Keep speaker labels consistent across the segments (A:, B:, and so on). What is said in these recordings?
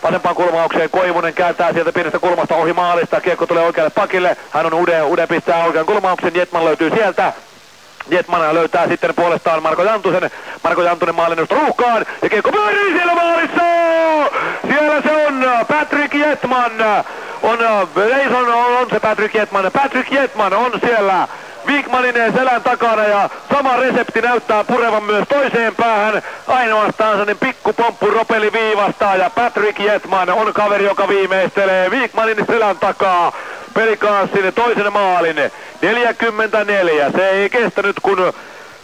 A: vasempaan kulmaukseen. Koivunen kääntää sieltä pienestä kulmasta ohi maalista. Kiekko tulee oikealle pakille. Hän on Ude pistää oikean kulmauksen. Jetman löytyy sieltä. Jetman löytää sitten puolestaan Marko Jantusen. Marko Jantunen maalinnusta ruuhkaan. Ja kiekko pyörii siellä maalissa! Siellä se on Patrick Jetman. On se Patrick Jetman. Patrick Jetman on siellä Wikmanin selän takana ja sama resepti näyttää purevan myös toiseen päähän. Ainoastaan sellainen pikku pomppu ropeli viivastaa ja Patrick Jetman on kaveri, joka viimeistelee Wikmanin selän takaa Pelikanssin toisen maalin. 44. Se ei kestänyt kun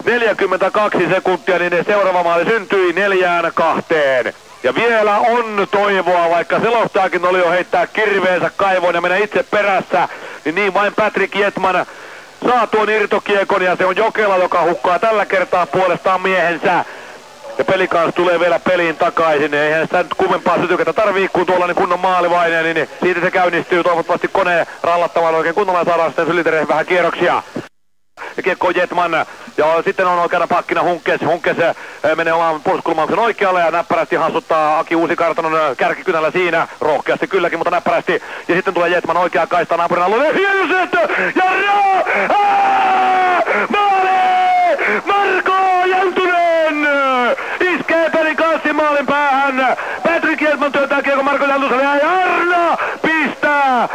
A: 42 sekuntia, niin seuraava maali syntyi 4-2. Ja vielä on toivoa, vaikka selostajakin oli jo heittää kirveensä kaivoon ja mennä itse perässä, niin vain Patrick Jetman saa tuon irtokiekon ja se on Jokela, joka hukkaa tällä kertaa puolestaan miehensä. Ja Pelikans tulee vielä peliin takaisin. Eihän sitä nyt kummempaa sytyketä tarvii, kun tuollainen kunnon maalivainen, niin siitä se käynnistyy toivottavasti koneen rallattamaan oikein kunnolla ja saadaan sitten Sylitereen vähän kierroksia. Ja kiekko on Jetman ja sitten on oikeana pakkina Hunkes. Hunkes menee oman puolustuskulmauksen oikealle ja näppärästi hassuttaa Aki Uusikartanon kärkikynällä siinä. Rohkeasti kylläkin, mutta näppärästi. Ja sitten tulee Jetman oikea kaista naapurin alueelle. Hieno syöttö! Ja maali! Marko Jantunen! Iskee Pelikanssin maalin päähän. Patrick Jetman työntää kiekko Marko Jantuselle ja Jarno pistää!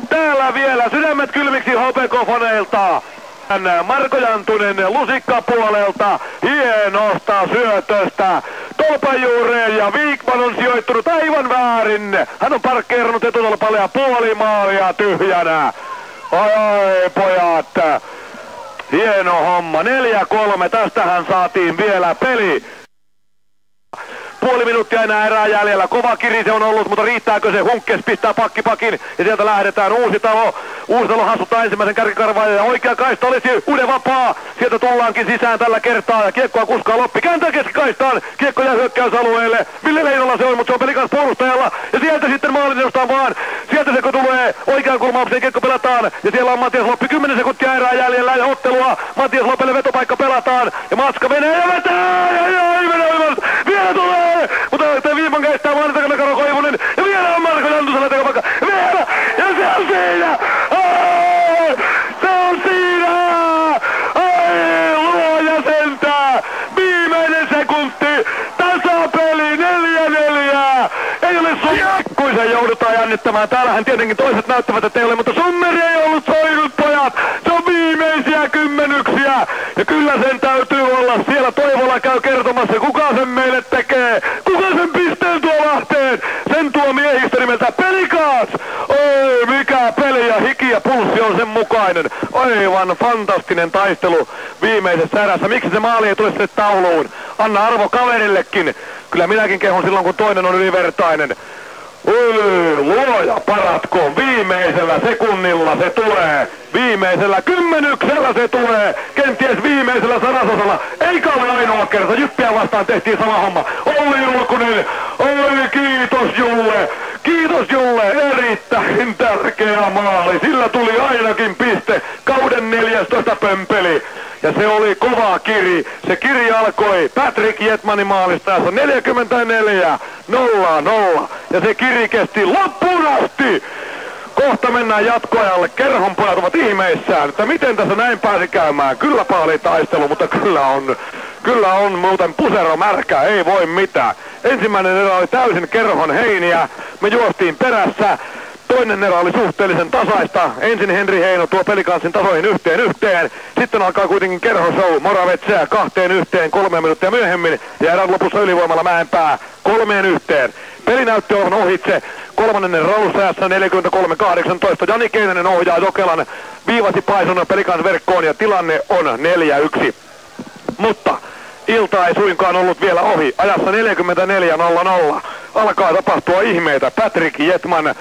A: Täällä vielä sydämet kylmiksi HPK-faneilta. Marko Jantunen lusikkapuolelta hienosta syötöstä tolpan juureen ja Wikman on sijoittunut aivan väärin. Hän on parkkeerannut etutolpalle ja puoli maalia tyhjänä. Ai pojat, hieno homma. 4-3, tästähän saatiin vielä peli. Puoli minuuttia enää erää jäljellä. Kova kiri se on ollut, mutta riittääkö se? Hunkkes pistää pakkipakin ja sieltä lähdetään. Uusitalo hassuttaa ensimmäisen kärkikarvaajan ja oikea kaista olisi Ude vapaa. Sieltä tullaankin sisään tällä kertaa ja kiekkoa kuskaa Loppi. Kääntää keskikaistaan. Kiekko jää hyökkäysalueelle. Ville Leinola se on, mutta se on Pelikans puolustajalla. Ja sieltä sitten maalinnostaan vaan. Sieltä se kun tulee oikean kulmaukseen, kiekko pelataan. Ja siellä on Matias Loppi. 10 sekuntia erää jäljellä ja ottelua. Matias Lopelle vetopaikka pelataan. Ja Matska menee ja vetää. Vielä tulee. Mutta Viiman kestää maalin takana Karo Koivunen. Ja vielä on Marko Jantusella tekapaikka. Vielä. Ja se on siinä. Se on siinä. Ai luoja sentää. Viimeinen sekunti. Tasapeli 4-4. Ei ole kuin se joudutaan jännittämään. Täällähän tietenkin toiset näyttävät, että ei ole, mutta Summeri ei ollut soinut pojat. Se on viimeisiä kymmenyksiä. Ja kyllä sen täytyy olla. Siellä Toivola käy kertomassa, kuka sen meille tekee. Kuka sen pisteen tuo Lahteen. Sen tuo miehistö nimeltä Pelikans. Oi mikä peli ja hiki ja pulssi on sen mukainen. Aivan fantastinen taistelu viimeisessä erässä. Miksi se maali ei tule sinne tauluun? Anna arvo kaverillekin. Kyllä minäkin kehon silloin, kun toinen on ylivertainen. Luoja paratkoon, viimeisellä sekunnilla se tulee, viimeisellä kymmenyksellä se tulee, kenties viimeisellä sadasosalla, eikä ole ainoa kerta, Jyppiä vastaan tehtiin sama homma. Olli Julkunen, oi kiitos Julle, erittäin tärkeä maali, sillä tuli ainakin piste, kauden 14 pömpeli. Ja se oli kova kiri. Se kiri alkoi Patrick Jetmanin maalista, 44-0-0. Ja se kiri kesti loppuun asti. Kohta mennään jatkoajalle. Kerhonpojat ovat ihmeissään, että miten tässä näin pääsi käymään. Kylläpä oli taistelu, mutta kyllä on muuten pusero märkä, ei voi mitään. Ensimmäinen erä oli täysin Kerhon heiniä. Me juostiin perässä. Toinen erä oli suhteellisen tasaista. Ensin Henri Heino tuo Pelikanssin tasoihin 1-1. Sitten alkaa kuitenkin Kerho-show. Moravetsää 2-1 3 minuuttia myöhemmin. Ja erän lopussa ylivoimalla Mäenpää 3-1. Peli näytti olevan ohitse. Kolmannen erän alussa ajassa 43-18. Jani Keinänen ohjaa Jokelan viivasi paisun Pelikans verkkoon ja tilanne on 4-1. Mutta ilta ei suinkaan ollut vielä ohi. Ajassa 44-0-0. Alkaa tapahtua ihmeitä. Patrick Jetman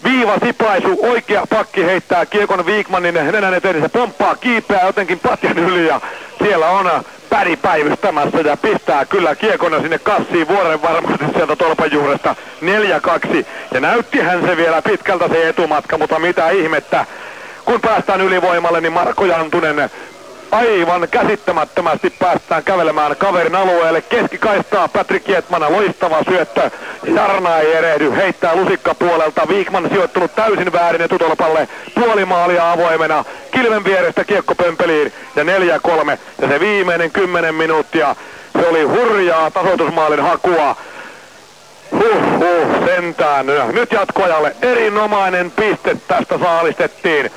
A: viivasipaisu, oikea pakki heittää kiekon Wikmanin nenän eteen, se pomppaa, kiipeää jotenkin patjan yli ja siellä on Päri päivystämässä ja pistää kyllä kiekona sinne kassiin vuoren varmasti sieltä tolpan juuresta 4-2 ja näyttihän se vielä pitkältä se etumatka, mutta mitä ihmettä, kun päästään ylivoimalle niin Marko Jantunen Aivan käsittämättömästi päästään kävelemään kaverin alueelle. Keskikaistaa Patrick Hietman, loistava syöttö. Jarna ei erehdy, heittää lusikka puolelta. Viikman sijoittunut täysin väärin etutolpalle. Puolimaalia avoimena. Kilven vierestä kiekko pömpeliin ja 4-3. Ja se viimeinen 10 minuuttia, se oli hurjaa tasoitusmaalin hakua. Sentään. Nyt jatkoajalle erinomainen piste tästä saalistettiin.